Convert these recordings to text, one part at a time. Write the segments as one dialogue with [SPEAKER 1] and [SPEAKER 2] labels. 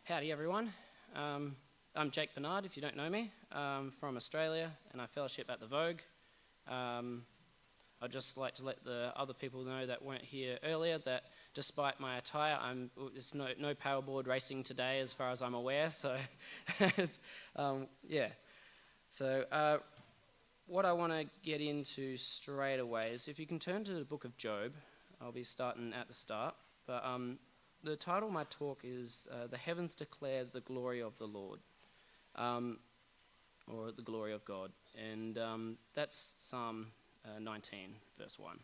[SPEAKER 1] Howdy everyone, I'm Jake Bernard if you don't know me, from Australia, and I fellowship at the Vogue. I'd just like to let the other people know that weren't here earlier that despite my attire, there's no paddleboard racing today as far as I'm aware, so yeah. So what I want to get into straight away is if you can turn to the book of Job. I'll be starting at the start, but the title of my talk is The Heavens Declare the Glory of the Lord, or the Glory of God, and that's Psalm 19, verse 1.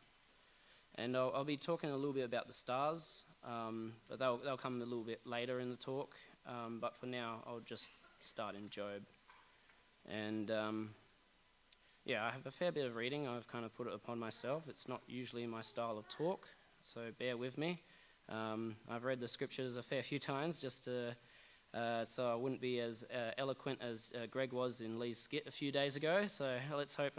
[SPEAKER 1] And I'll be talking a little bit about the stars, but they'll come a little bit later in the talk, but for now I'll just start in Job. And yeah, I have a fair bit of reading. I've kind of put it upon myself. It's not usually my style of talk, so bear with me. I've read the scriptures a fair few times just to, so I wouldn't be as eloquent as Greg was in Lee's skit a few days ago. So let's hope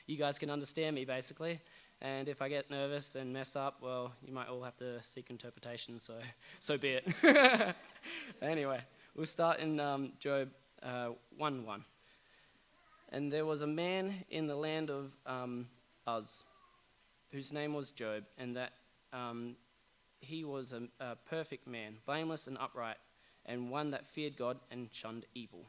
[SPEAKER 1] you guys can understand me, basically. And if I get nervous and mess up, well, you might all have to seek interpretation, so be it. Anyway, we'll start in Job 1:1. And there was a man in the land of Uz, whose name was Job, and that he was a perfect man, blameless and upright, and one that feared God and shunned evil.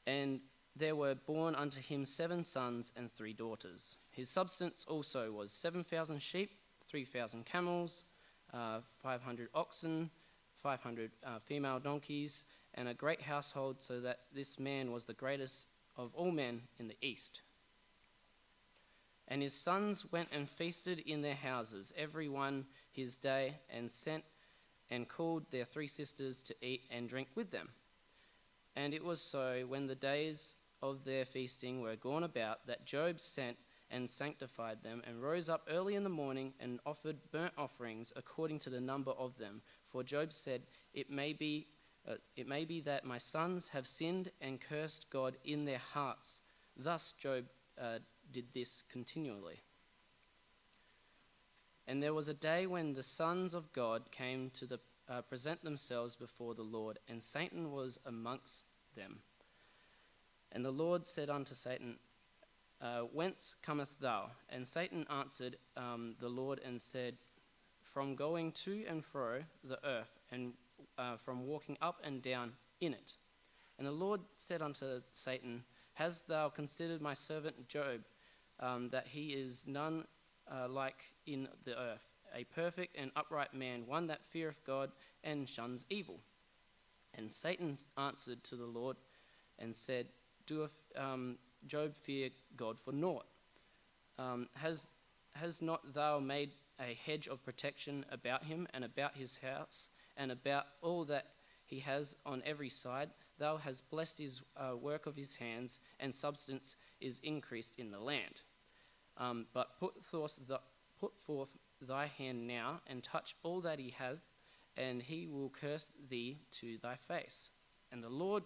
[SPEAKER 1] And there were born unto him 7 sons and 3 daughters. His substance also was 7,000 sheep, 3,000 camels, 500 oxen, 500 female donkeys, and a great household, so that this man was the greatest of all men in the east. And his sons went and feasted in their houses, every one his day, and sent and called their 3 sisters to eat and drink with them. And it was so, when the days of their feasting were gone about, that Job sent and sanctified them, and rose up early in the morning, and offered burnt offerings according to the number of them. For Job said, It may be that my sons have sinned and cursed God in their hearts. Thus Job did this continually. And there was a day when the sons of God came to present themselves before the Lord, and Satan was amongst them. And the Lord said unto Satan, Whence comest thou? And Satan answered the Lord and said, From going to and fro the earth, and from walking up and down in it. And the Lord said unto Satan, Hast thou considered my servant Job, that he is none like in the earth, a perfect and upright man, one that feareth God and shuns evil? And Satan answered to the Lord and said, Doeth Job fear God for naught? Has not thou made a hedge of protection about him and about his house and about all that he has on every side? Thou hast blessed his work of his hands, and substance is increased in the land. But put forth thy hand now, and touch all that he hath, and he will curse thee to thy face. And the Lord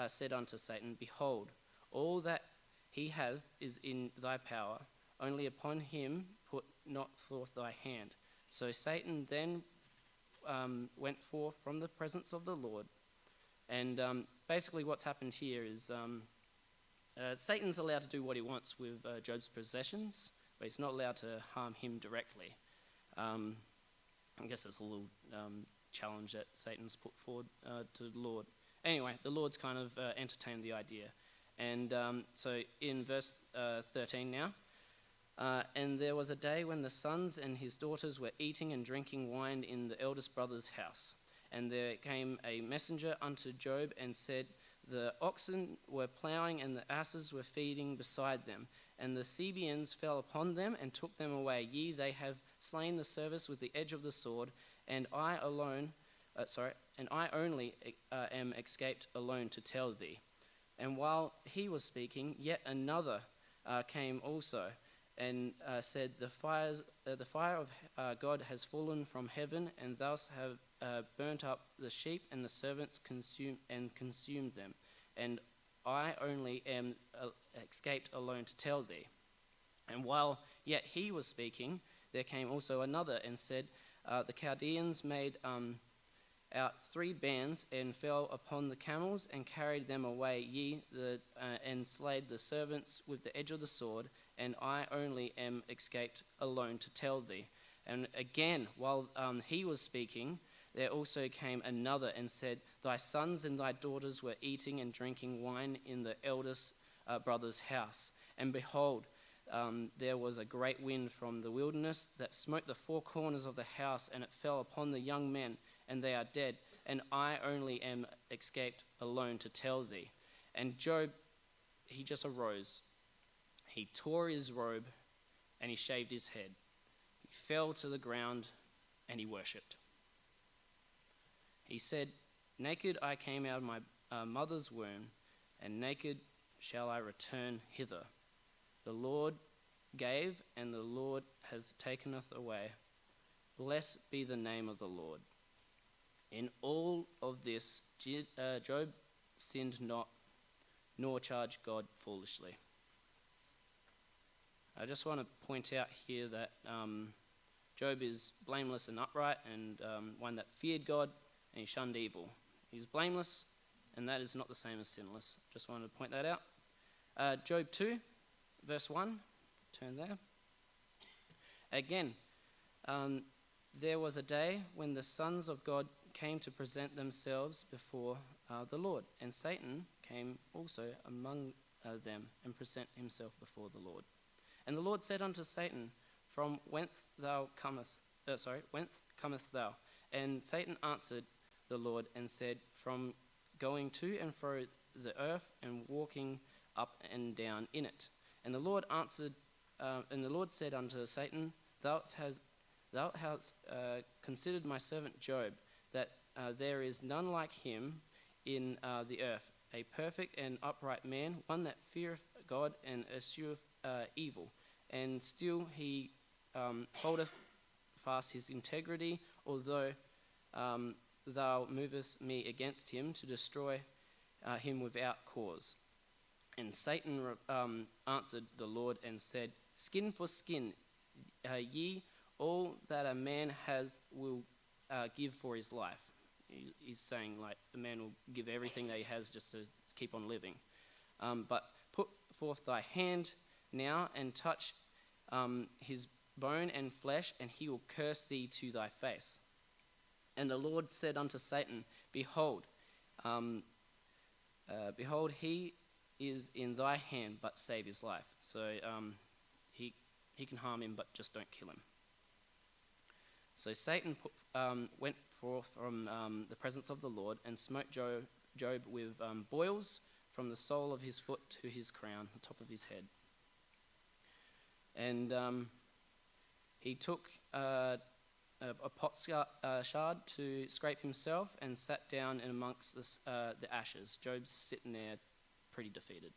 [SPEAKER 1] said unto Satan, Behold, all that he hath is in thy power, only upon him put not forth thy hand. So Satan then went forth from the presence of the Lord. And basically what's happened here is Satan's allowed to do what he wants with Job's possessions, but he's not allowed to harm him directly. I guess it's a little challenge that Satan's put forward to the Lord. Anyway, the Lord's kind of entertained the idea. And so in verse 13 now, and there was a day when the sons and his daughters were eating and drinking wine in the eldest brother's house. And there came a messenger unto Job and said, The oxen were ploughing and the asses were feeding beside them. And the Sabeans fell upon them and took them away. They have slain the servants with the edge of the sword, and I only am escaped alone to tell thee. And while he was speaking, yet another came also, and said, The fire of God has fallen from heaven, and thus have burnt up the sheep, and the servants consumed them. And I only am escaped alone to tell thee. And while yet he was speaking, there came also another and said, The Chaldeans made out 3 bands and fell upon the camels and carried them away, and slayed the servants with the edge of the sword, and I only am escaped alone to tell thee. And again, while he was speaking, there also came another and said, Thy sons and thy daughters were eating and drinking wine in the eldest brother's house. And behold, there was a great wind from the wilderness that smote the 4 corners of the house, and it fell upon the young men, and they are dead, and I only am escaped alone to tell thee. And Job, he just arose. He tore his robe, and he shaved his head. He fell to the ground, and he worshipped. He said, Naked I came out of my mother's womb, and naked shall I return hither. The Lord gave, and the Lord hath takeneth away. Blessed be the name of the Lord. In all of this, Job sinned not, nor charged God foolishly. I just want to point out here that Job is blameless and upright, and one that feared God, and he shunned evil. He's blameless, and that is not the same as sinless. Just wanted to point that out. Job 2, verse 1. Turn there. Again, there was a day when the sons of God came to present themselves before the Lord, and Satan came also among them and present himself before the Lord. And the Lord said unto Satan, whence comest thou? And Satan answered the Lord and said, From going to and fro the earth and walking up and down in it. And the Lord said unto Satan, Thou hast considered my servant Job, that there is none like him in the earth, a perfect and upright man, one that feareth God and escheweth evil. And still he holdeth fast his integrity, although thou movest me against him to destroy him without cause. And Satan answered the Lord and said, Skin for skin, ye all that a man has will give for his life. He's saying, like, the man will give everything that he has just to keep on living. But put forth thy hand now and touch his bone and flesh, and he will curse thee to thy face. And the Lord said unto Satan, Behold, he is in thy hand, but save his life. So he can harm him, but just don't kill him. So Satan went forth from the presence of the Lord and smote Job with boils from the sole of his foot to his crown, the top of his head. And he took a potsherd to scrape himself and sat down in amongst the ashes. Job's sitting there pretty defeated.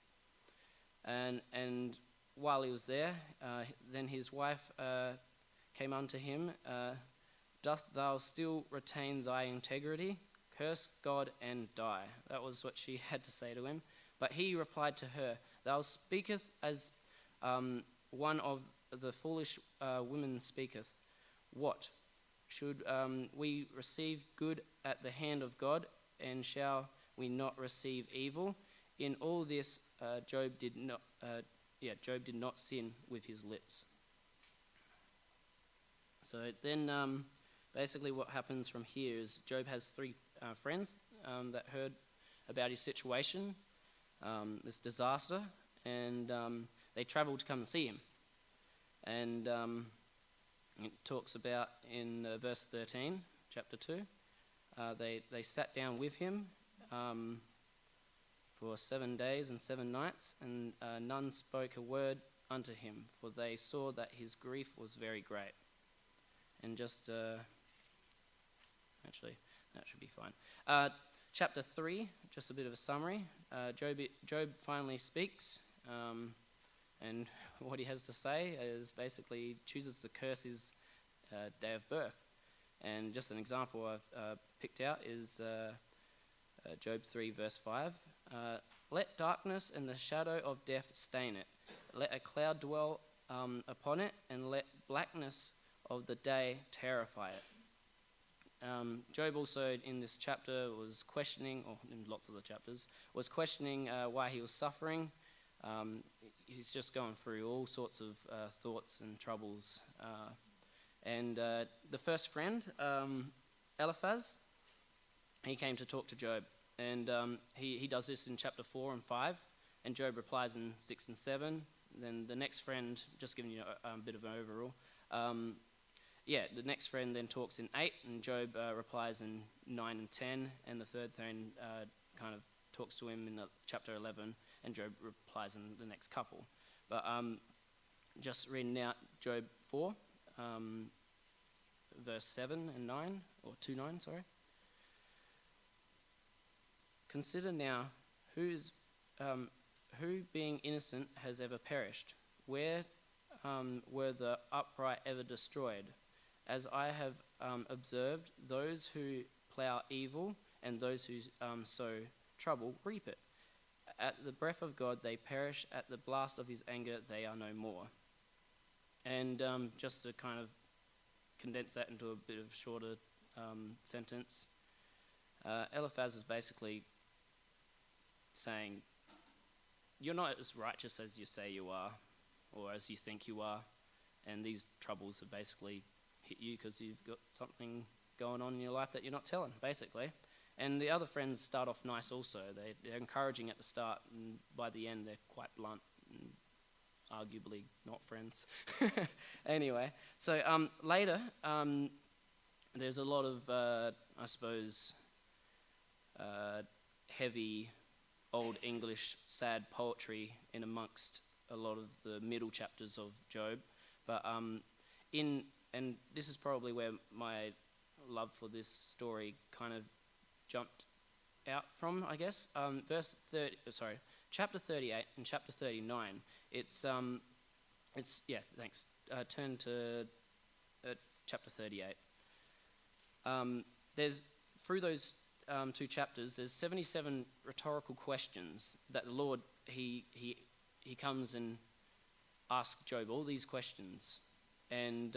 [SPEAKER 1] And while he was there, then his wife came unto him, Doth thou still retain thy integrity? Curse God and die. That was what she had to say to him. But he replied to her, Thou speakest as one of the foolish women speaketh. What? Should we receive good at the hand of God, and shall we not receive evil? In all this, Job did not sin with his lips. So then, basically, what happens from here is Job has 3 friends that heard about his situation, this disaster, and they traveled to come and see him. And it talks about in verse 13, chapter 2, they sat down with him for 7 days and 7 nights, and none spoke a word unto him, for they saw that his grief was very great. And just, actually, that should be fine. Chapter 3, just a bit of a summary. Job finally speaks, and what he has to say is basically chooses to curse his day of birth. And just an example I've picked out is Job 3, verse 5. Let darkness and the shadow of death stain it. Let a cloud dwell upon it, and let blackness of the day terrify it. Job also in this chapter was questioning, or in lots of the chapters, was questioning why he was suffering. He's just going through all sorts of thoughts and troubles. And the first friend, Eliphaz, he came to talk to Job. And he does this in chapter 4 and 5, and Job replies in 6 and 7. Then the next friend, just giving you a bit of an overall, the next friend then talks in 8, and Job replies in 9 and 10, and the third friend kind of talks to him in chapter 11, and Job replies in the next couple. But just reading out Job 4, verse 7 and 9, or 2:9, sorry. Consider now who being innocent has ever perished? Where were the upright ever destroyed? As I have observed, those who plough evil and those who sow trouble reap it. At the breath of God they perish, at the blast of his anger they are no more. And just to kind of condense that into a bit of a shorter sentence, Eliphaz is basically saying, you're not as righteous as you say you are, or as you think you are, and these troubles have basically hit you because you've got something going on in your life that you're not telling, basically. And the other friends start off nice also. They're encouraging at the start, and by the end they're quite blunt and arguably not friends. Anyway, so later there's a lot of, I suppose, heavy Old English sad poetry in amongst a lot of the middle chapters of Job. But and this is probably where my love for this story kind of jumped out from, I guess. Chapter 38 and chapter 39. It's thanks. Turn to chapter 38. There's through those two chapters, there's 77 rhetorical questions that the Lord he comes and asks Job all these questions, and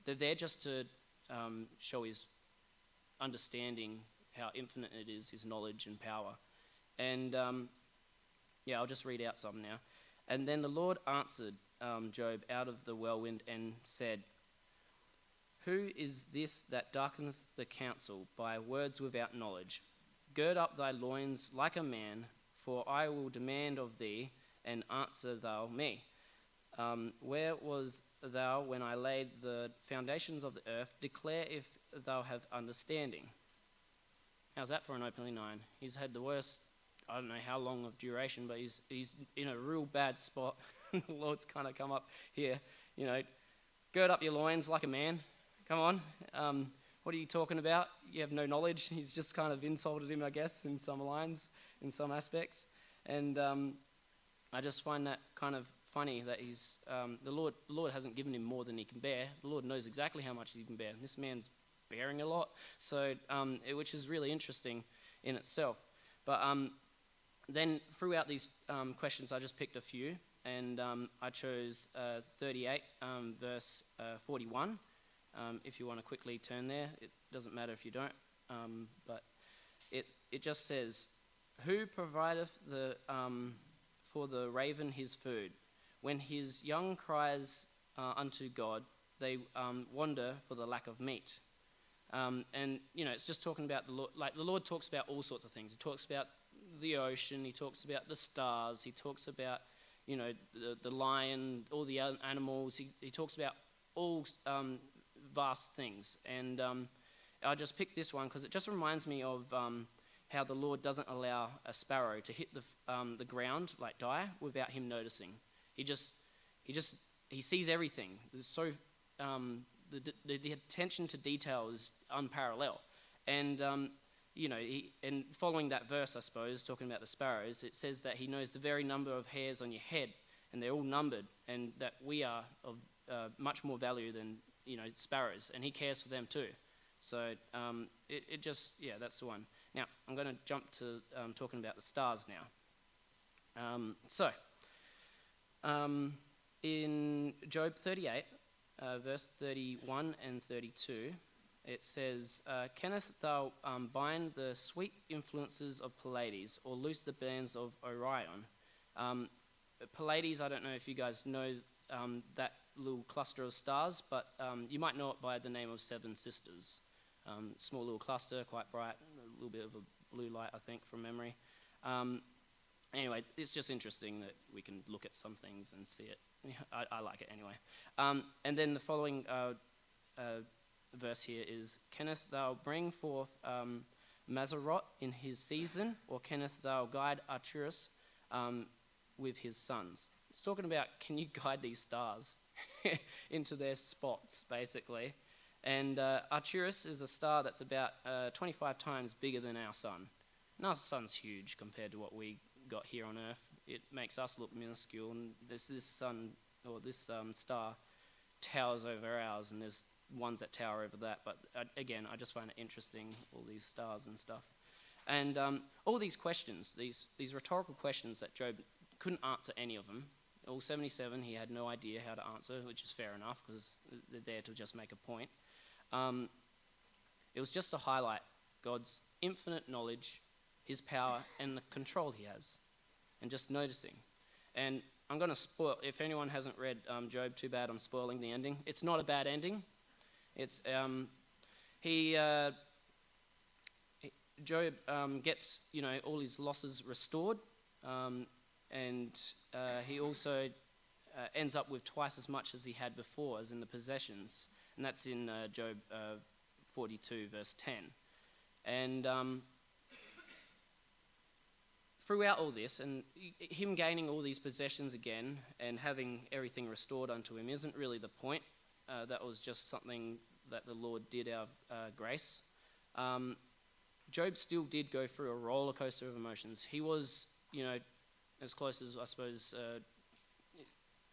[SPEAKER 1] they're there just to show his understanding, how infinite it is, his knowledge and power. And I'll just read out some now. And then the Lord answered Job out of the whirlwind and said, "Who is this that darkeneth the counsel by words without knowledge? Gird up thy loins like a man, for I will demand of thee, and answer thou me. Where was thou when I laid the foundations of the earth? Declare if thou have understanding." How's that for an opening line? He's had the worst, I don't know how long of duration, but he's in a real bad spot. The Lord's kind of come up here, gird up your loins like a man. Come on, what are you talking about? You have no knowledge. He's just kind of insulted him, I guess, in some lines, in some aspects. And I just find that kind of funny that he's the Lord hasn't given him more than he can bear. The Lord knows exactly how much he can bear. This man's bearing a lot, so which is really interesting in itself. But then throughout these questions, I just picked a few, and I chose 38, verse 41. If you want to quickly turn there, it doesn't matter if you don't. But it just says, "Who provideth for the raven his food? When his young cries unto God, they wander for the lack of meat." And it's just talking about the Lord. Like the Lord talks about all sorts of things. He talks about the ocean. He talks about the stars. He talks about the lion, all the animals. He talks about all vast things. And I just picked this one because it just reminds me of how the Lord doesn't allow a sparrow to hit the ground, like die, without him noticing. He sees everything. There's so the attention to detail is unparalleled. And and following that verse, I suppose, talking about the sparrows, it says that he knows the very number of hairs on your head, and they're all numbered, and that we are of much more value than sparrows, and he cares for them too. So that's the one. Now I'm going to jump to talking about the stars now. In Job 38, verse 31 and 32, it says, "Canst thou bind the sweet influences of Pleiades, or loose the bands of Orion?" Pleiades, I don't know if you guys know that little cluster of stars, but you might know it by the name of Seven Sisters. Small little cluster, quite bright, a little bit of a blue light, I think, from memory. Anyway, it's just interesting that we can look at some things and see it. I like it anyway. And then the following verse here is, "Canst thou bring forth Mazzaroth in his season, or canst thou guide Arcturus with his sons?" It's talking about, can you guide these stars into their spots, basically. And Arcturus is a star that's about 25 times bigger than our sun. And our sun's huge compared to what we got here on Earth. It makes us look minuscule, and this sun, or this star, towers over ours, and there's ones that tower over that. But again, I just find it interesting, all these stars and stuff. And all these questions, these rhetorical questions that Job couldn't answer any of them. All 77, he had no idea how to answer, which is fair enough, because they're there to just make a point. It was just to highlight God's infinite knowledge, his power, and the control he has, and just noticing. And I'm going to spoil, if anyone hasn't read Job, too bad I'm spoiling the ending. It's not a bad ending. It's Job gets all his losses restored, and he also ends up with twice as much as he had before, as in the possessions, and that's in Job 42 verse 10. And throughout all this, and him gaining all these possessions again and having everything restored unto him isn't really the point. That was just something that the Lord did out of grace. Job still did go through a roller coaster of emotions. He was, as close as, I suppose,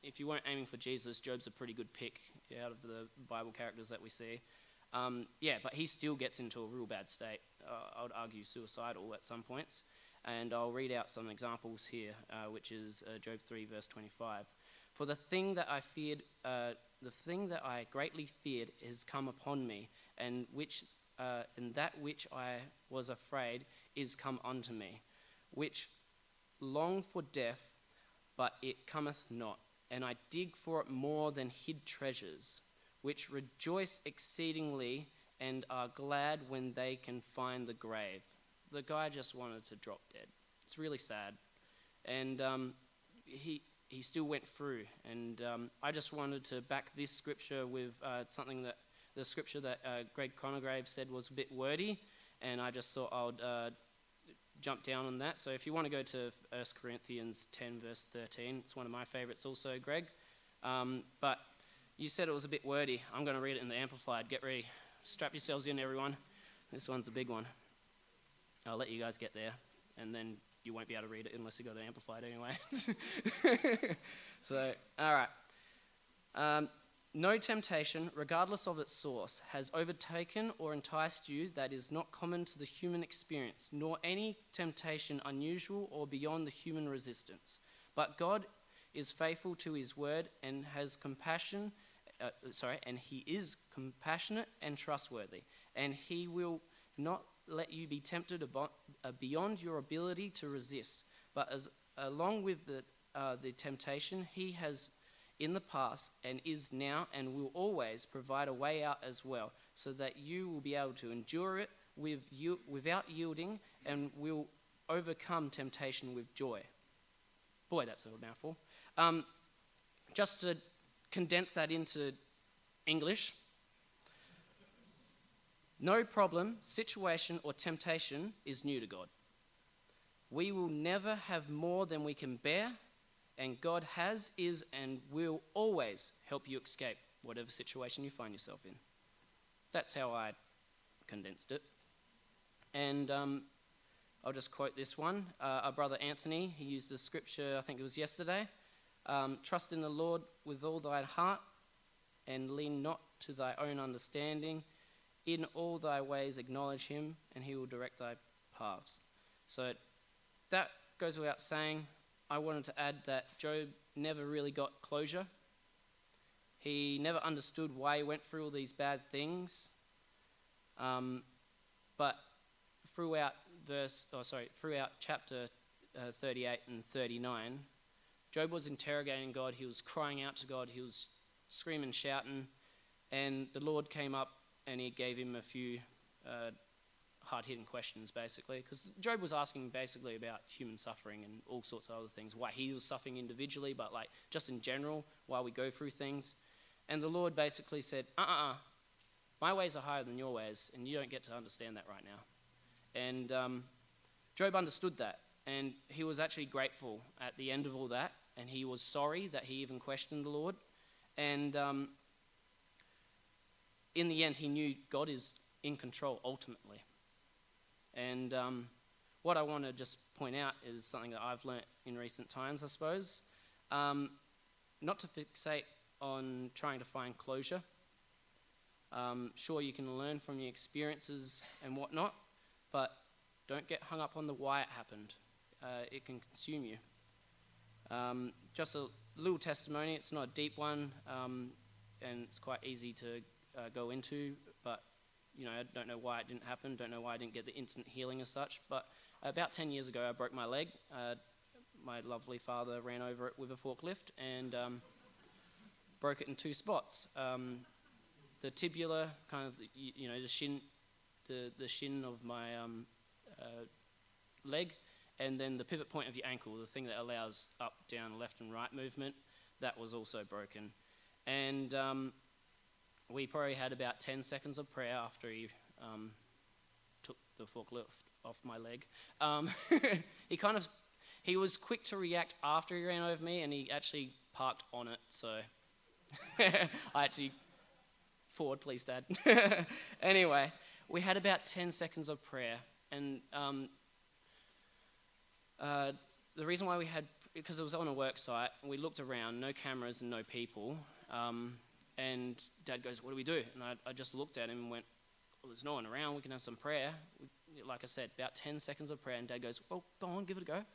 [SPEAKER 1] if you weren't aiming for Jesus, Job's a pretty good pick out of the Bible characters that we see. But he still gets into a real bad state. I would argue suicidal at some points. And I'll read out some examples here, which is Job 3, verse 25. "For the thing that I feared, the thing that I greatly feared is come upon me, and that which I was afraid is come unto me, which long for death, but it cometh not, and I dig for it more than hid treasures, which rejoice exceedingly and are glad when they can find the grave." The guy just wanted to drop dead. It's really sad. And he still went through. And I just wanted to back this scripture with something that the scripture that Greg Conograve said was a bit wordy, and I just thought I would jump down on that. So if you want to go to 1 Corinthians 10, verse 13, it's one of my favorites also, Greg. But you said it was a bit wordy. I'm going to read it in the Amplified. Get ready. Strap yourselves in, everyone. This one's a big one. I'll let you guys get there, and then you won't be able to read it unless you got it Amplified anyway. So, all right. "No temptation, regardless of its source, has overtaken or enticed you that is not common to the human experience, nor any temptation unusual or beyond the human resistance. But God is faithful to his word and has compassion. And he is compassionate and trustworthy, and he will not let you be tempted beyond your ability to resist. But along with the temptation, he has in the past and is now and will always provide a way out as well, so that you will be able to endure it without yielding, and will overcome temptation with joy." Boy, that's a mouthful. Just to condense that into English: no problem, situation, or temptation is new to God. We will never have more than we can bear, and God has, is, and will always help you escape whatever situation you find yourself in. That's how I condensed it. And I'll just quote this one. Our brother Anthony, he used the scripture, I think it was yesterday. "Trust in the Lord with all thy heart, and lean not to thy own understanding. In all thy ways acknowledge him, and he will direct thy paths." So that goes without saying. I wanted to add that Job never really got closure. He never understood why he went through all these bad things. But throughout throughout chapter 38 and 39, Job was interrogating God. He was crying out to God. He was screaming, shouting, and the Lord came up and he gave him a few hard-hitting questions, basically, because Job was asking basically about human suffering and all sorts of other things, why he was suffering individually, but like just in general, why we go through things. And the Lord basically said, my ways are higher than your ways, and you don't get to understand that right now. And Job understood that, and he was actually grateful at the end of all that, and he was sorry that he even questioned the Lord. And in the end, he knew God is in control ultimately. And what I want to just point out is something that I've learnt in recent times, I suppose. Not to fixate on trying to find closure. Sure, you can learn from your experiences and whatnot, but don't get hung up on the why it happened. It can consume you. Just a little testimony. It's not a deep one, and it's quite easy to go into, but I don't know why it didn't happen, don't know why I didn't get the instant healing as such, but about 10 years ago I broke my leg. My lovely father ran over it with a forklift and broke it in two spots. The tibula, kind of, the shin of my leg, and then the pivot point of your ankle, the thing that allows up, down, left and right movement, that was also broken. And we probably had about 10 seconds of prayer after he took the forklift off my leg. He was quick to react after he ran over me, and he actually parked on it, so I actually, forward please, Dad. Anyway, we had about 10 seconds of prayer, and the reason why because it was on a work site, and we looked around, no cameras and no people, and Dad goes, what do we do? And I just looked at him and went, well, there's no one around, we can have some prayer. Like I said, about 10 seconds of prayer, and Dad goes, well, go on, give it a go.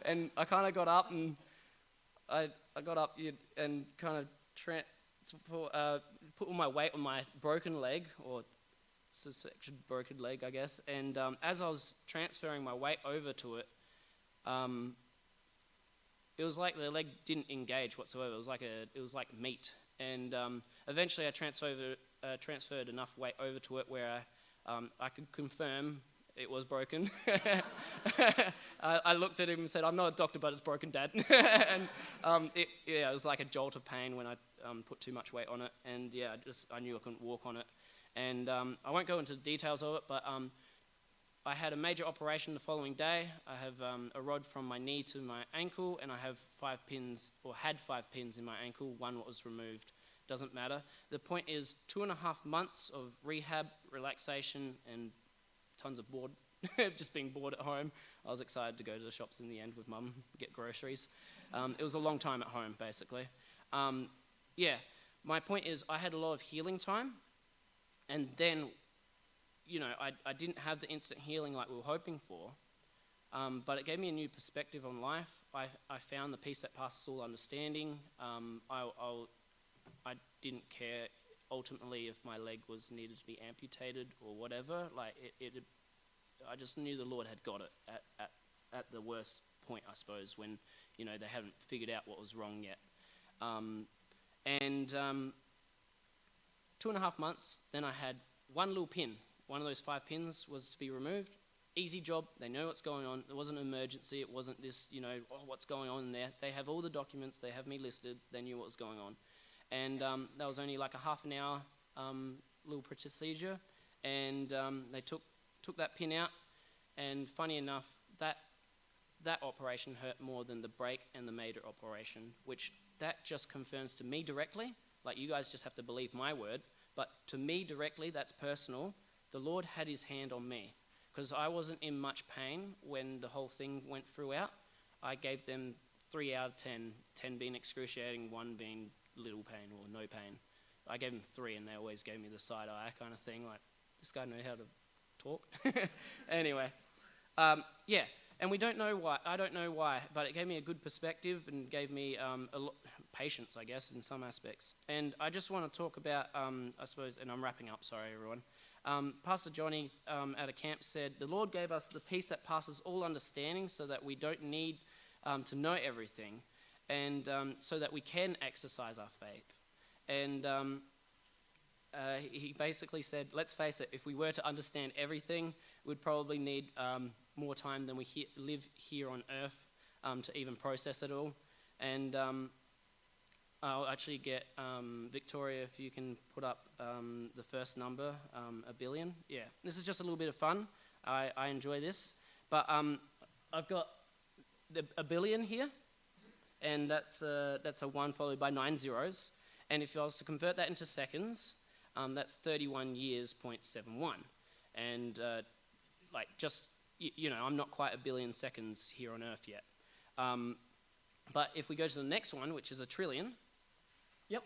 [SPEAKER 1] And I kind of got up, and I got up and kind of put all my weight on my broken leg, or suspected broken leg, I guess. And as I was transferring my weight over to it, it was like the leg didn't engage whatsoever. It was like meat. And eventually I transferred enough weight over to it where I could confirm it was broken. I looked at him and said, I'm not a doctor, but it's broken, Dad. And it was like a jolt of pain when I put too much weight on it. And I knew I couldn't walk on it. And I won't go into the details of it, but I had a major operation the following day. I have a rod from my knee to my ankle, and I have 5 pins, or had 5 pins in my ankle. One was removed. Doesn't matter. The point is 2.5 months of rehab, relaxation, and tons of bored, just being bored at home. I was excited to go to the shops in the end with Mum, get groceries. It was a long time at home, basically. My point is I had a lot of healing time, and then I didn't have the instant healing like we were hoping for, but it gave me a new perspective on life. I found the peace that passes all understanding. I didn't care ultimately if my leg was needed to be amputated or whatever. I just knew the Lord had got it at the worst point, I suppose, when they haven't figured out what was wrong yet. 2.5 months, then I had one little pin. One of those 5 pins was to be removed. Easy job. They know what's going on. It wasn't an emergency. It wasn't this, what's going on in there. They have all the documents. They have me listed. They knew what was going on. And that was only like a half an hour little procedure. And they took that pin out. And funny enough, that operation hurt more than the break and the major operation, which that just confirms to me directly. Like, you guys just have to believe my word. But to me directly, that's personal. The Lord had his hand on me, because I wasn't in much pain when the whole thing went throughout. I gave them 3 out of 10, 10 being excruciating, 1 being little pain or no pain. I gave them 3, and they always gave me the side eye kind of thing, like, this guy knows how to talk. Anyway, and we don't know why. I don't know why, but it gave me a good perspective and gave me patience, I guess, in some aspects. And I just want to talk about, I suppose, and I'm wrapping up, sorry, everyone. Pastor Johnny at a camp said, the Lord gave us the peace that passes all understanding so that we don't need to know everything, and so that we can exercise our faith. And he basically said, let's face it, if we were to understand everything, we'd probably need more time than we live here on earth to even process it all. And I'll actually get Victoria, if you can put up the first number, 1 billion. Yeah, this is just a little bit of fun. I enjoy this. But I've got a billion here, and that's a 1 followed by 9 zeros. And if I was to convert that into seconds, that's 31 years, 0.71. And I'm not quite 1 billion seconds here on Earth yet. But if we go to the next one, which is 1 trillion, yep,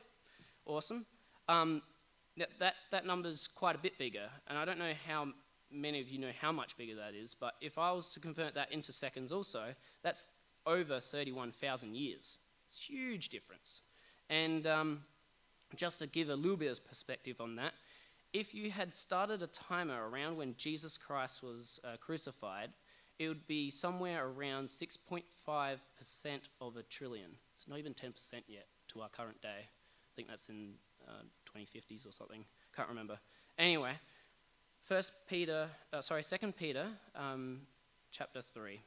[SPEAKER 1] awesome. That number's quite a bit bigger, and I don't know how many of you know how much bigger that is, but if I was to convert that into seconds also, that's over 31,000 years. It's a huge difference. And just to give a little bit of perspective on that, if you had started a timer around when Jesus Christ was crucified, it would be somewhere around 6.5% of 1 trillion. It's not even 10% yet to our current day. I think that's in 2050s or something. Can't remember. Anyway, 2 Peter, chapter 3.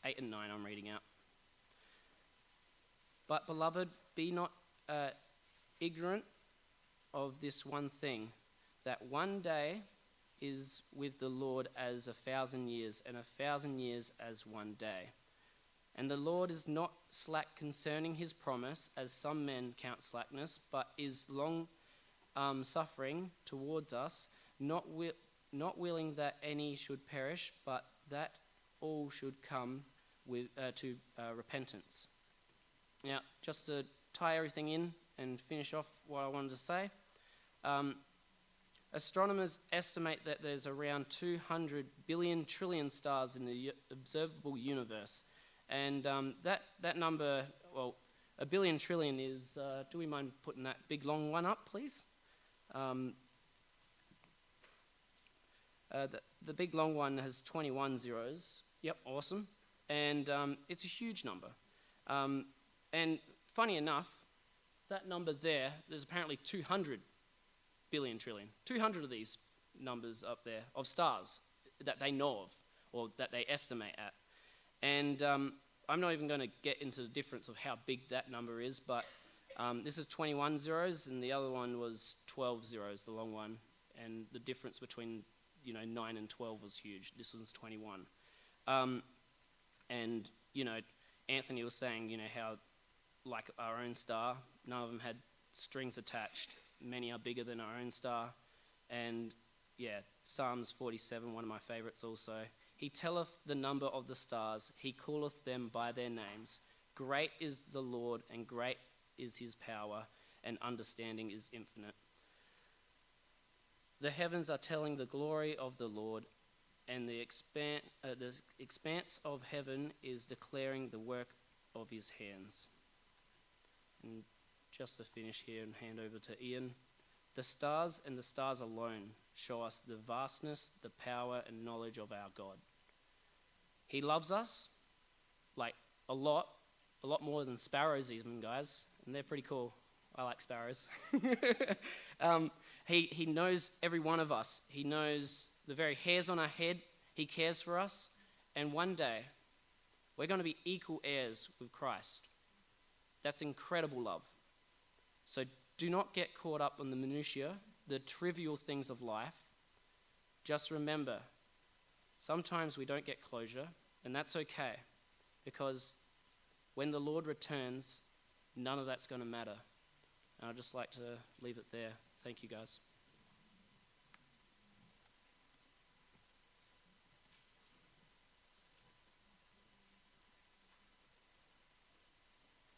[SPEAKER 1] 8 and 9 I'm reading out. But beloved, be not ignorant of this one thing, that one day is with the Lord as 1,000 years, and 1,000 years as one day. And the Lord is not slack concerning his promise, as some men count slackness, but is long suffering towards us, not willing that any should perish, but that all should come to repentance. Now, just to tie everything in and finish off what I wanted to say, astronomers estimate that there's around 200 billion trillion stars in the observable universe. And that number, well, 1 billion trillion is, do we mind putting that big long one up, please? The big long one has 21 zeros. Yep, awesome. And it's a huge number. And funny enough, that number there's apparently 200 billion trillion. 200 of these numbers up there of stars that they know of or that they estimate at. And I'm not even going to get into the difference of how big that number is, but this is 21 zeros and the other one was 12 zeros, the long one. And the difference between 9 and 12 was huge. This one's 21. And Anthony was saying, how like our own star, none of them had strings attached. Many are bigger than our own star. And yeah, Psalms 47, one of my favorites also. He telleth the number of the stars, he calleth them by their names. Great is the Lord, and great is his power, and understanding is infinite. The heavens are telling the glory of the Lord, and the expanse of heaven is declaring the work of his hands. And just to finish here and hand over to Ian, the stars and the stars alone show us the vastness, the power and knowledge of our God. He loves us, like a lot more than sparrows even, guys, and they're pretty cool. I like sparrows. He knows every one of us. He knows the very hairs on our head. He cares for us. And one day, we're going to be equal heirs with Christ. That's incredible love. So do not get caught up on the minutiae, the trivial things of life. Just remember, sometimes we don't get closure, and that's okay, because when the Lord returns, none of that's going to matter. And I'd just like to leave it there. Thank you, guys.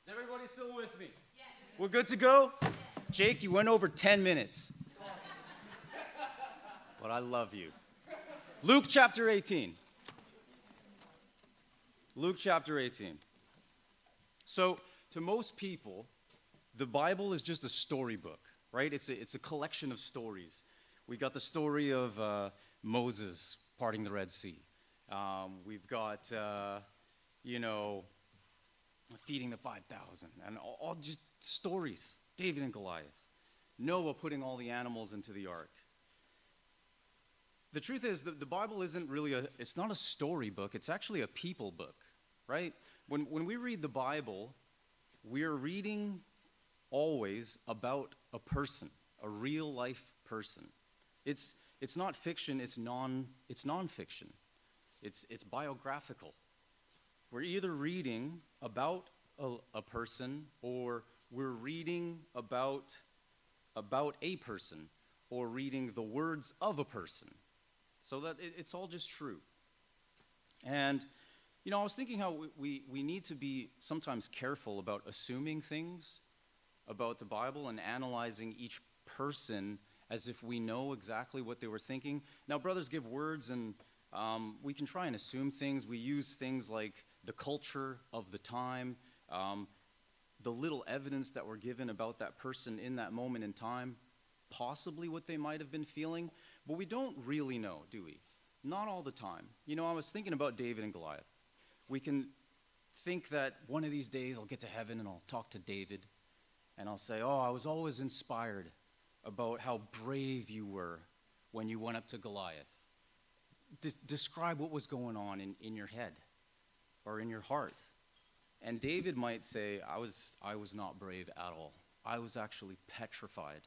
[SPEAKER 2] Is everybody still with me? Yes. We're good to go? Yes. Jake, you went over 10 minutes. But I love you. Luke chapter 18. Luke chapter 18. So, to most people, the Bible is just a storybook, right? It's a collection of stories. We got the story of Moses parting the Red Sea. We've got, feeding the 5,000, and all just stories. David and Goliath. Noah putting all the animals into the ark. The truth is that the Bible isn't really it's not a storybook, it's actually a people book, right? When we read the Bible, we are reading always about a person, a real life person. It's not fiction, it's nonfiction. It's biographical. We're either reading about a person, or we're reading about a person, or reading the words of a person. So that it's all just true. And, I was thinking how we need to be sometimes careful about assuming things about the Bible and analyzing each person as if we know exactly what they were thinking. Now, brothers give words, and we can try and assume things. We use things like the culture of the time, the little evidence that we're given about that person in that moment in time, possibly what they might have been feeling, but we don't really know, do we? Not all the time. I was thinking about David and Goliath. We can think that one of these days I'll get to heaven and I'll talk to David and I'll say, I was always inspired about how brave you were when you went up to Goliath. Describe what was going on in your head or in your heart. And David might say, I was not brave at all. I was actually petrified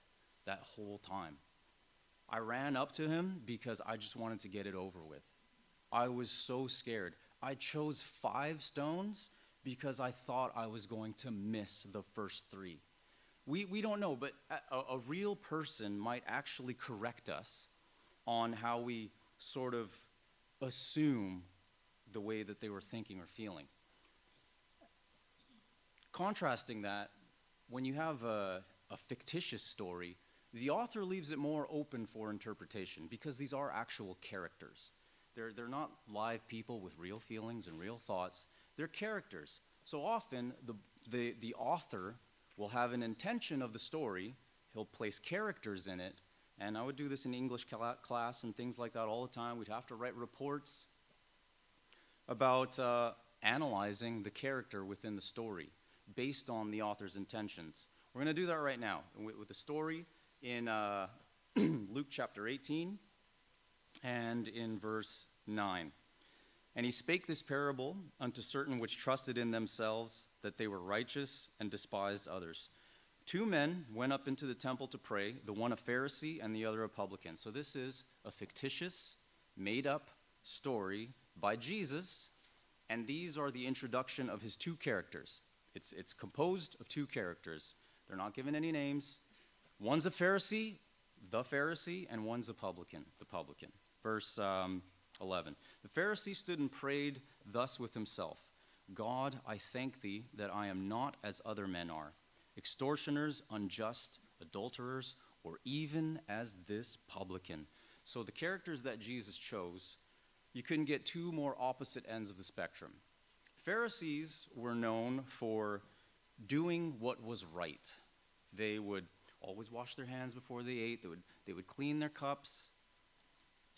[SPEAKER 2] that whole time. I ran up to him because I just wanted to get it over with. I was so scared. I chose 5 stones because I thought I was going to miss the first 3. We don't know, but a real person might actually correct us on how we sort of assume the way that they were thinking or feeling. Contrasting that, when you have a fictitious story, the author leaves it more open for interpretation because these are actual characters. They're not live people with real feelings and real thoughts. They're characters. So often, the author will have an intention of the story. He'll place characters in it. And I would do this in English class and things like that all the time. We'd have to write reports about analyzing the character within the story based on the author's intentions. We're going to do that right now with the story in Luke chapter 18 and in verse 9. And he spake this parable unto certain which trusted in themselves that they were righteous and despised others. 2 men went up into the temple to pray, the one a Pharisee and the other a publican. So this is a fictitious, made-up story by Jesus, and these are the introduction of his 2 characters. It's composed of 2 characters. They're not given any names. One's a Pharisee, the Pharisee, and one's a publican, the publican. Verse 11. The Pharisee stood and prayed thus with himself, God, I thank thee that I am not as other men are, extortioners, unjust, adulterers, or even as this publican. So the characters that Jesus chose, you couldn't get 2 more opposite ends of the spectrum. Pharisees were known for doing what was right. They would always wash their hands before they ate. They would clean their cups.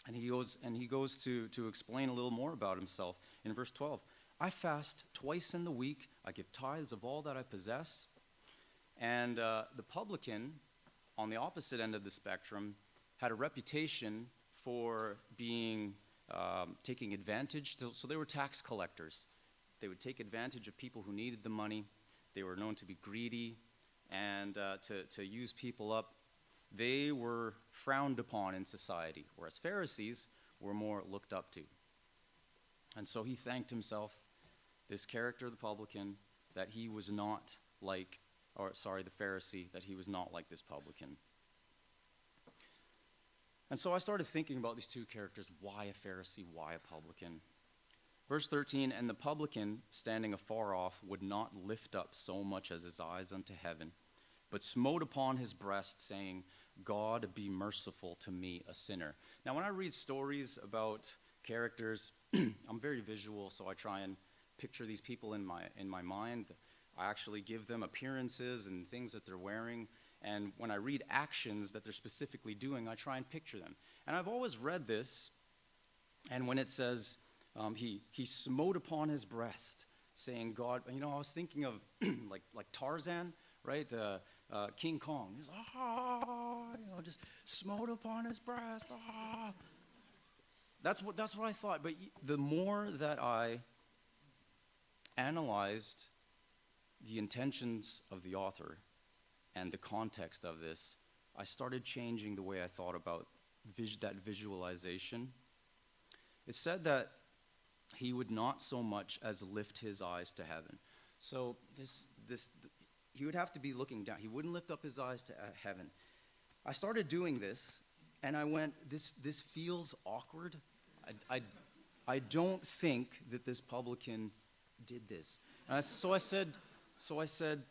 [SPEAKER 2] And he goes to explain a little more about himself in verse 12. I fast twice in the week. I give tithes of all that I possess. And the publican, on the opposite end of the spectrum, had a reputation for being taking advantage. So they were tax collectors. They would take advantage of people who needed the money. They were known to be greedy and to use people up. They were frowned upon in society, whereas Pharisees were more looked up to. And so he thanked himself, this character, the publican, that he was not like, the Pharisee, that he was not like this publican. And so I started thinking about these 2 characters. Why a Pharisee? Why a publican? Verse 13, and the publican, standing afar off, would not lift up so much as his eyes unto heaven, but smote upon his breast, saying, God, be merciful to me, a sinner. Now, when I read stories about characters, I'm very visual, so I try and picture these people in my mind. I actually give them appearances and things that they're wearing. And when I read actions that they're specifically doing, I try and picture them. And I've always read this, and when it says, he smote upon his breast, saying, God, I was thinking of like Tarzan, right? King Kong. He's just smote upon his breast. That's what I thought. But the more that I analyzed the intentions of the author and the context of this, I started changing the way I thought about that visualization. It said that he would not so much as lift his eyes to heaven. So he would have to be looking down. He wouldn't lift up his eyes to heaven. I started doing this, and I went, this feels awkward. I don't think that this publican did this. And so I said,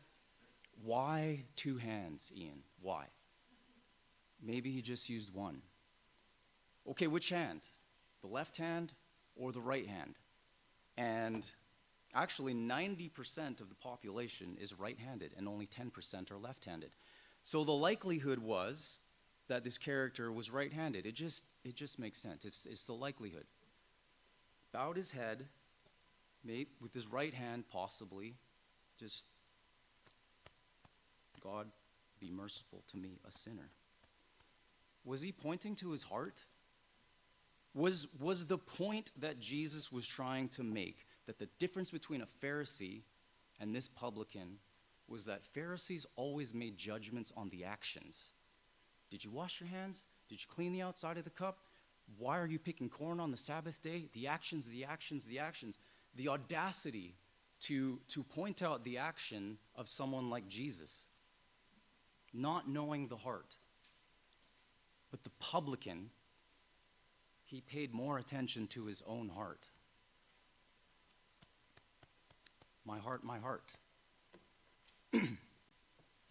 [SPEAKER 2] why two hands, Ian? Why? Maybe he just used one. Okay, which hand? The left hand or the right hand? And actually 90% of the population is right-handed and only 10% are left-handed. So the likelihood was that this character was right-handed. It just makes sense. It's the likelihood. Bowed his head, with his right hand possibly, just, God, be merciful to me, a sinner. Was he pointing to his heart? Was the point that Jesus was trying to make, that the difference between a Pharisee and this publican was that Pharisees always made judgments on the actions? Did you wash your hands? Did you clean the outside of the cup? Why are you picking corn on the Sabbath day? The actions, the actions, the actions. The audacity to point out the action of someone like Jesus, not knowing the heart. But the publican, he paid more attention to his own heart. My heart, my heart. In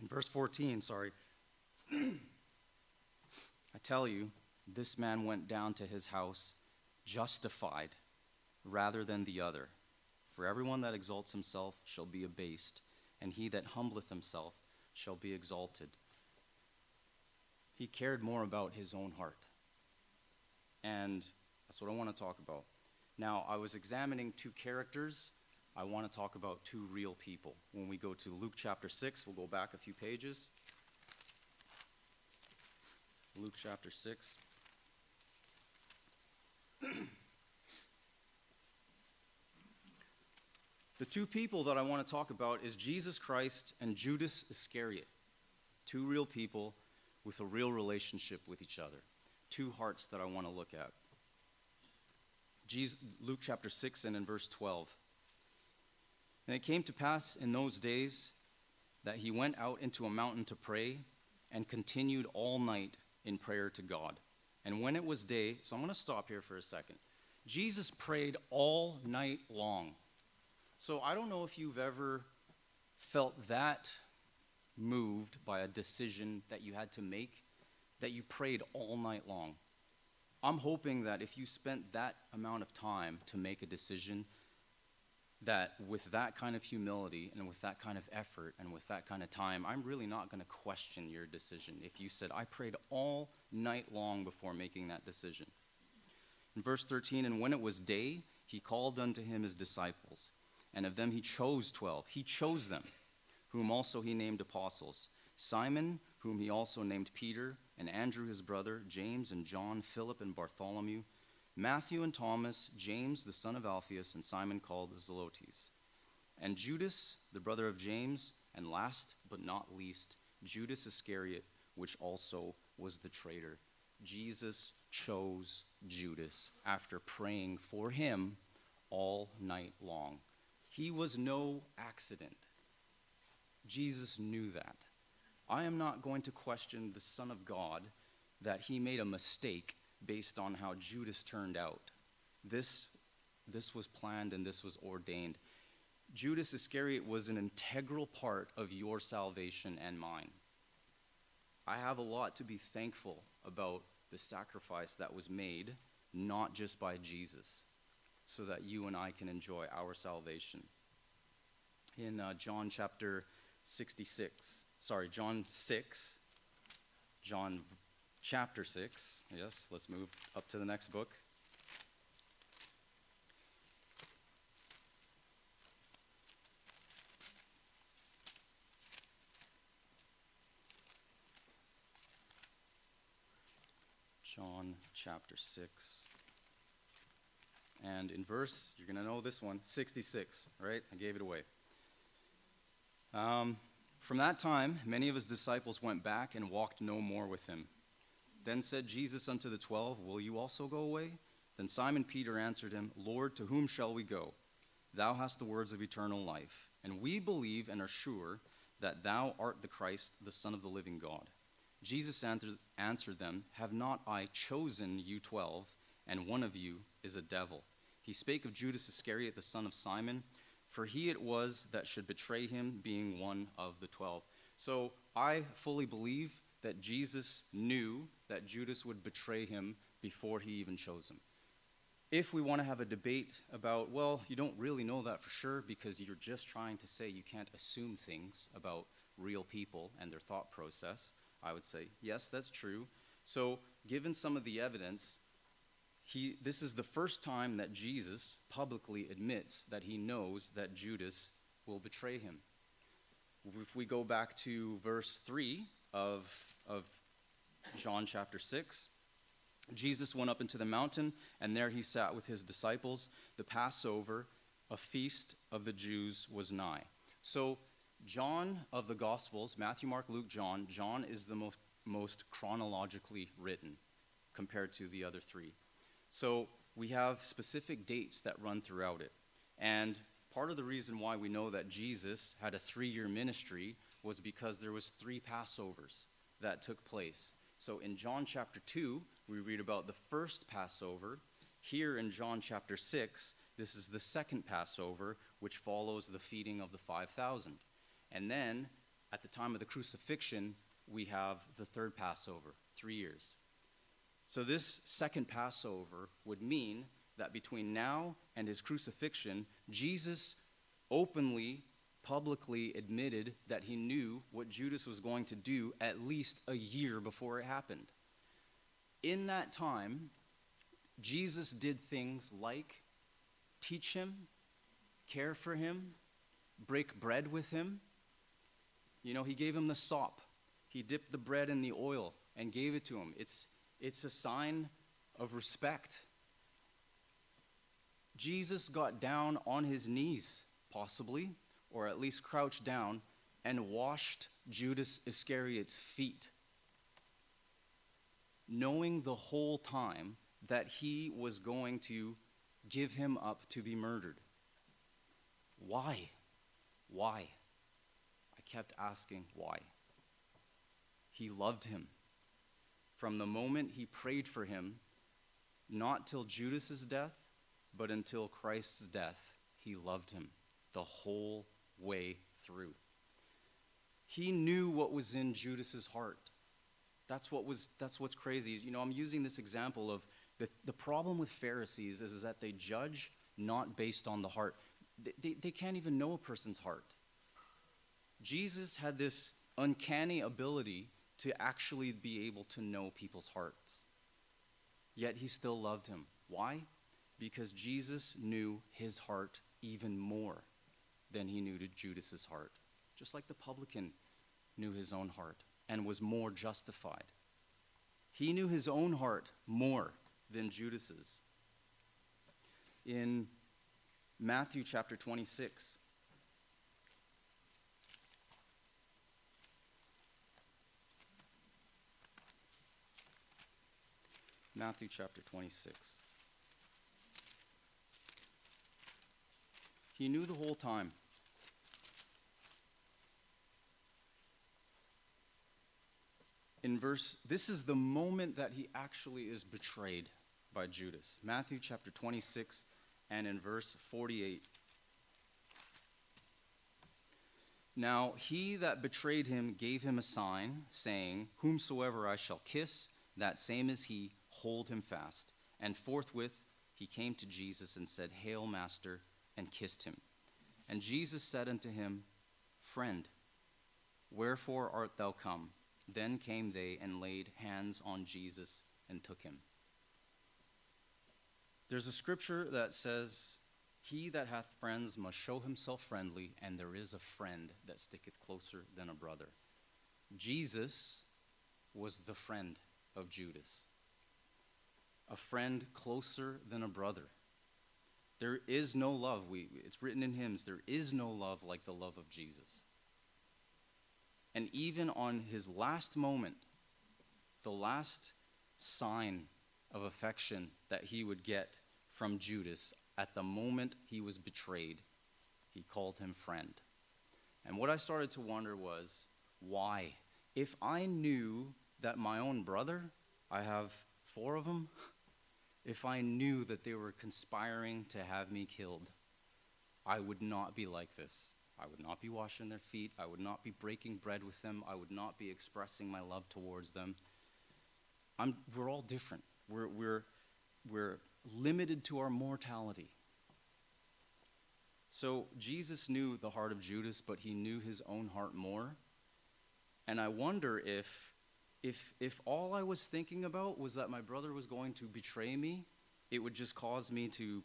[SPEAKER 2] verse 14, I tell you, this man went down to his house justified rather than the other. For everyone that exalts himself shall be abased, and he that humbleth himself shall be exalted. He cared more about his own heart. And that's what I want to talk about. Now, I was examining two characters. I want to talk about two real people. When we go to Luke chapter 6, we'll go back a few pages. Luke chapter 6. The two people that I want to talk about is Jesus Christ and Judas Iscariot. Two real people with a real relationship with each other. Two hearts that I want to look at. Luke chapter 6 and in verse 12. And it came to pass in those days that he went out into a mountain to pray and continued all night in prayer to God. And when it was day, so I'm going to stop here for a second. Jesus prayed all night long. So I don't know if you've ever felt that moved by a decision that you had to make, that you prayed all night long. I'm hoping that if you spent that amount of time to make a decision, that with that kind of humility and with that kind of effort and with that kind of time, I'm really not going to question your decision if you said, I prayed all night long before making that decision. In verse 13, and when it was day, he called unto him his disciples, and of them he chose 12. He chose them, whom also he named apostles. Simon, whom he also named Peter, and Andrew his brother, James and John, Philip and Bartholomew, Matthew and Thomas, James the son of Alphaeus, and Simon called Zelotes, and Judas, the brother of James, and last but not least, Judas Iscariot, which also was the traitor. Jesus chose Judas after praying for him all night long. He was no accident. Jesus knew that. I am not going to question the Son of God that he made a mistake based on how Judas turned out. This was planned and this was ordained. Judas Iscariot was an integral part of your salvation and mine. I have a lot to be thankful about the sacrifice that was made, not just by Jesus, so that you and I can enjoy our salvation. in John chapter 66. Sorry, John 6. John chapter 6. Yes, let's move up to the next book. John chapter 6. And in verse, you're going to know this one, 66, right? I gave it away. From that time, many of his disciples went back and walked no more with him. Then said Jesus unto the 12, Will you also go away? Then Simon Peter answered him, Lord, to whom shall we go? Thou hast the words of eternal life, and we believe and are sure that thou art the Christ, the Son of the living God. Jesus answered them, Have not I chosen you 12, and one of you is a devil? He spake of Judas Iscariot, the son of Simon, for he it was that should betray him, being one of the 12. So I fully believe that Jesus knew that Judas would betray him before he even chose him. If we want to have a debate about, well, you don't really know that for sure because you're just trying to say you can't assume things about real people and their thought process, I would say, yes, that's true. So given some of the evidence, this is the first time that Jesus publicly admits that he knows that Judas will betray him. If we go back to verse 3 of John chapter 6, Jesus went up into the mountain, and there he sat with his disciples. The Passover, a feast of the Jews, was nigh. So John of the Gospels, Matthew, Mark, Luke, John is the most chronologically written compared to the other three. So we have specific dates that run throughout it. And part of the reason why we know that Jesus had a 3-year ministry was because there was 3 Passovers that took place. So in John chapter 2, we read about the first Passover. Here in John chapter 6, this is the second Passover, which follows the feeding of the 5,000. And then at the time of the crucifixion, we have the third Passover, 3 years. So this second Passover would mean that between now and his crucifixion, Jesus openly, publicly admitted that he knew what Judas was going to do at least a year before it happened. In that time, Jesus did things like teach him, care for him, break bread with him. You know, he gave him the sop. He dipped the bread in the oil and gave it to him. It's a sign of respect. Jesus got down on his knees, possibly, or at least crouched down, and washed Judas Iscariot's feet, knowing the whole time that he was going to give him up to be murdered. Why? Why? I kept asking why. He loved him. From the moment he prayed for him, not till Judas's death, but until Christ's death, he loved him the whole way through. He knew what was in Judas's heart. That's what's crazy. You know, I'm using this example of the problem with Pharisees is that they judge not based on the heart. They can't even know a person's heart. Jesus had this uncanny ability to actually be able to know people's hearts. Yet he still loved him. Why? Because Jesus knew his heart even more than he knew to Judas's heart. Just like the publican knew his own heart and was more justified. He knew his own heart more than Judas's. In Matthew chapter 26, Matthew chapter 26. He knew the whole time. This is the moment that he actually is betrayed by Judas. Matthew chapter 26 and in verse 48. Now he that betrayed him gave him a sign, saying, Whomsoever I shall kiss, that same is he, hold him fast. And forthwith he came to Jesus and said, Hail, Master, and kissed him. And Jesus said unto him, Friend, wherefore art thou come? Then came they and laid hands on Jesus and took him. There's a scripture that says, He that hath friends must show himself friendly, and there is a friend that sticketh closer than a brother. Jesus was the friend of Judas. A friend closer than a brother. There is no love. It's written in hymns, there is no love like the love of Jesus. And even on his last moment, the last sign of affection that he would get from Judas at the moment he was betrayed, he called him friend. And what I started to wonder was, why? If I knew that my own brother, I have 4 of them, if I knew that they were conspiring to have me killed, I would not be like this. I would not be washing their feet. I would not be breaking bread with them. I would not be expressing my love towards them. We're all different. We're limited to our mortality. So Jesus knew the heart of Judas, but he knew his own heart more. And I wonder if all I was thinking about was that my brother was going to betray me, it would just cause me to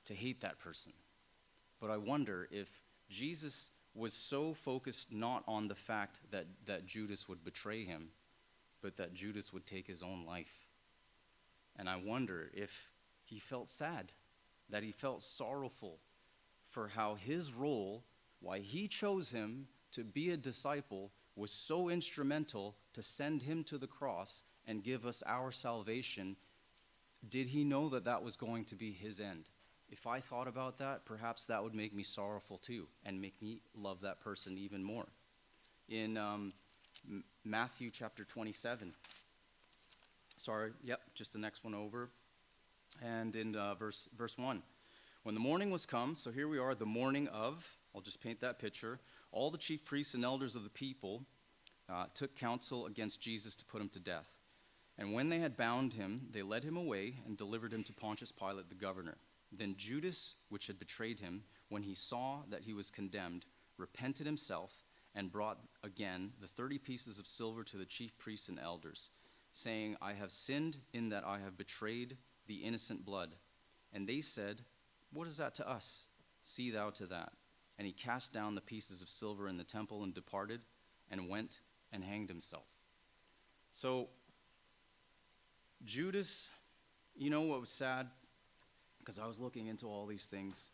[SPEAKER 2] hate that person. But I wonder if Jesus was so focused not on the fact that Judas would betray him, but that Judas would take his own life. And I wonder if he felt sad, that he felt sorrowful for how his role, why he chose him to be a disciple, was so instrumental to send him to the cross and give us our salvation. Did he know that that was going to be his end? If I thought about that, perhaps that would make me sorrowful too and make me love that person even more. In Matthew chapter 27, just the next one over. And in verse 1, when the morning was come, so here we are, the morning of, I'll just paint that picture, all the chief priests and elders of the people took counsel against Jesus to put him to death. And when they had bound him, they led him away and delivered him to Pontius Pilate the governor. Then Judas, which had betrayed him, when he saw that he was condemned, repented himself and brought again the 30 pieces of silver to the chief priests and elders, saying, I have sinned in that I have betrayed the innocent blood. And they said, What is that to us? See thou to that. And he cast down the pieces of silver in the temple and departed and went and hanged himself. So Judas, you know what was sad? Because I was looking into all these things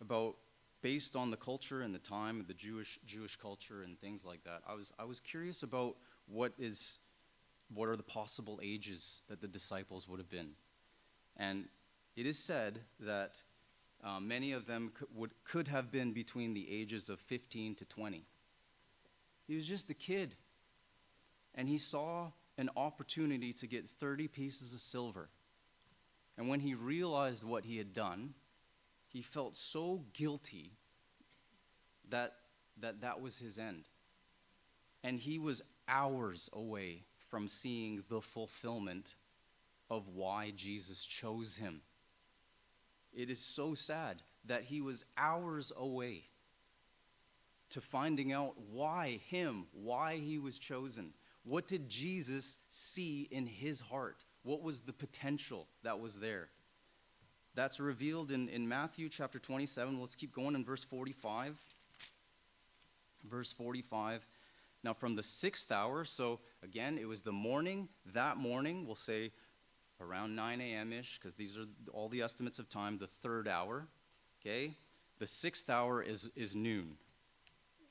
[SPEAKER 2] about, based on the culture and the time, the Jewish culture and things like that. I was curious about what are the possible ages that the disciples would have been. And it is said that many of them could have been between the ages of 15 to 20. He was just a kid, and he saw an opportunity to get 30 pieces of silver. And when he realized what he had done, he felt so guilty that was his end. And he was hours away from seeing the fulfillment of why Jesus chose him. It is so sad that he was hours away to finding out why he was chosen. What did Jesus see in his heart? What was the potential that was there? That's revealed in Matthew chapter 27. Let's keep going in verse 45. Verse 45. Now from the 6th hour, so again, it was the morning, that morning, we'll say around 9 a.m.-ish, because these are all the estimates of time, the 3rd hour, okay? The 6th hour is noon.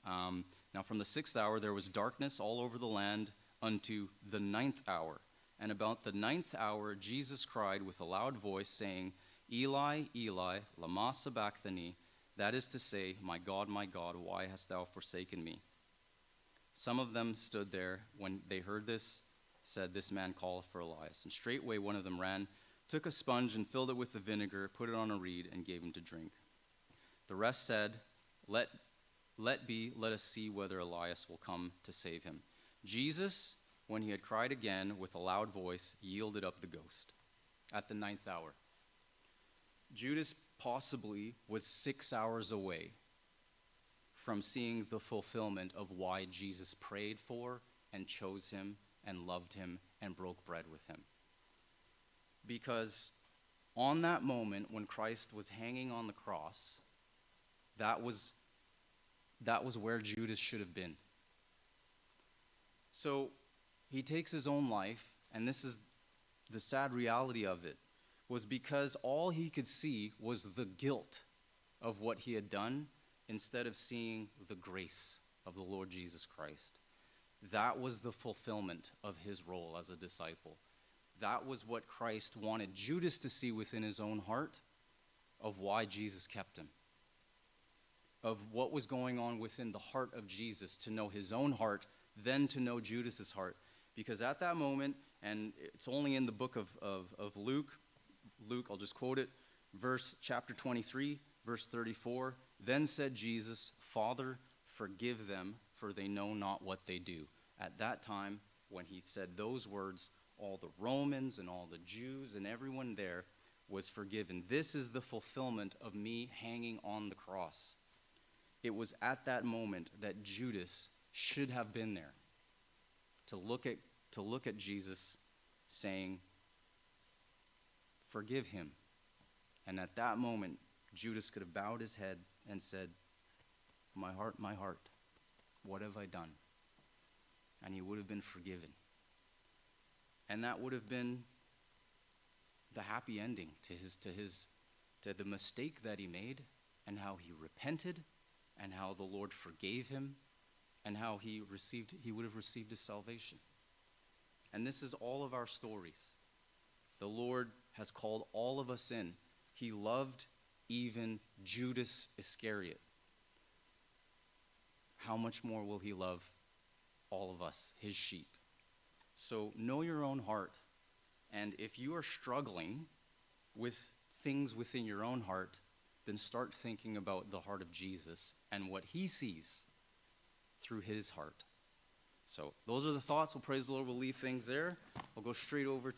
[SPEAKER 2] Now from the 6th hour there was darkness all over the land unto the 9th hour. And about the 9th hour Jesus cried with a loud voice, saying, Eli, Eli, lama sabachthani, that is to say, my God, why hast thou forsaken me? Some of them stood there when they heard this, said, This man calleth for Elias. And straightway one of them ran, took a sponge and filled it with the vinegar, put it on a reed, and gave him to drink. The rest said, Let us see whether Elias will come to save him. Jesus, when he had cried again with a loud voice, yielded up the ghost at the 9th hour. Judas possibly was 6 hours away from seeing the fulfillment of why Jesus prayed for and chose him and loved him and broke bread with him. Because on that moment when Christ was hanging on the cross, that was where Judas should have been. So he takes his own life, and this is the sad reality of it, was because all he could see was the guilt of what he had done instead of seeing the grace of the Lord Jesus Christ. That was the fulfillment of his role as a disciple. That was what Christ wanted Judas to see within his own heart of why Jesus kept him, of what was going on within the heart of Jesus, to know his own heart, then to know Judas's heart. Because at that moment, and it's only in the book of Luke, I'll just quote it, chapter 23, verse 34, "Then said Jesus, 'Father, forgive them, for they know not what they do.'" At that time, when he said those words, all the Romans and all the Jews and everyone there was forgiven. This is the fulfillment of me hanging on the cross. It was at that moment that Judas should have been there to look at Jesus saying, "Forgive him." And at that moment, Judas could have bowed his head and said, my heart, what have I done?" And he would have been forgiven. And that would have been the happy ending to the mistake that he made, and how he repented, and how the Lord forgave him, and how he would have received his salvation. And this is all of our stories. The Lord has called all of us in. He loved even Judas Iscariot. How much more will he love all of us, his sheep? So know your own heart. And if you are struggling with things within your own heart, then start thinking about the heart of Jesus and what he sees through his heart. So those are the thoughts. We'll praise the Lord. We'll leave things there. We'll go straight over